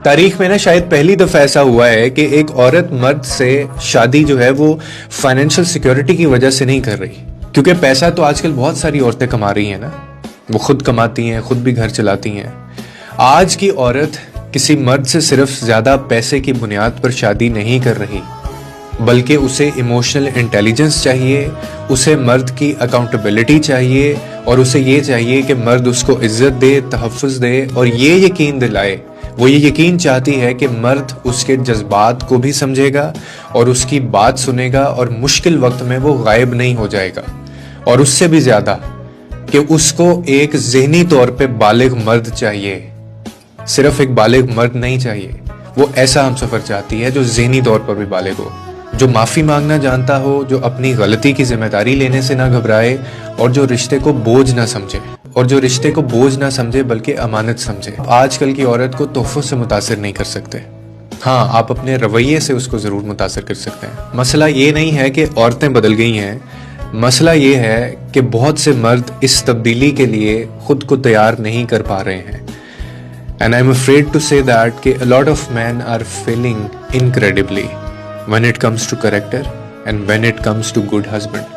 تاریخ میں نا شاید پہلی دفعہ ایسا ہوا ہے کہ ایک عورت مرد سے شادی جو ہے وہ فائنینشیل سیکیورٹی کی وجہ سے نہیں کر رہی، کیونکہ پیسہ تو آج کل بہت ساری عورتیں کما رہی ہیں نا، وہ خود کماتی ہیں، خود بھی گھر چلاتی ہیں۔ آج کی عورت کسی مرد سے صرف زیادہ پیسے کی بنیاد پر شادی نہیں کر رہی، بلکہ اسے ایموشنل انٹیلیجنس چاہیے، اسے مرد کی اکاؤنٹیبلٹی چاہیے، اور اسے یہ چاہیے کہ مرد اس کو عزت دے، تحفظ دے، اور یہ یقین دلائے، وہ یہ یقین چاہتی ہے کہ مرد اس کے جذبات کو بھی سمجھے گا اور اس کی بات سنے گا، اور مشکل وقت میں وہ غائب نہیں ہو جائے گا، اور اس سے بھی زیادہ کہ اس کو ایک ذہنی طور پہ بالغ مرد چاہیے، صرف ایک بالغ مرد نہیں چاہیے، وہ ایسا ہم سفر چاہتی ہے جو ذہنی طور پر بھی بالغ ہو، جو معافی مانگنا جانتا ہو، جو اپنی غلطی کی ذمہ داری لینے سے نہ گھبرائے، اور جو رشتے کو بوجھ نہ سمجھے بلکہ امانت سمجھے۔ آج کل کی عورت کو تحفوں سے متاثر نہیں کر سکتے، ہاں آپ اپنے رویے سے اس کو ضرور متاثر کر سکتے ہیں۔ مسئلہ یہ نہیں ہے کہ عورتیں بدل گئی ہیں، مسئلہ یہ ہے کہ بہت سے مرد اس تبدیلی کے لیے خود کو تیار نہیں کر پا رہے ہیں۔ And I'm afraid to say that کہ a lot of men are failing incredibly when it comes to character and when it comes to good husband.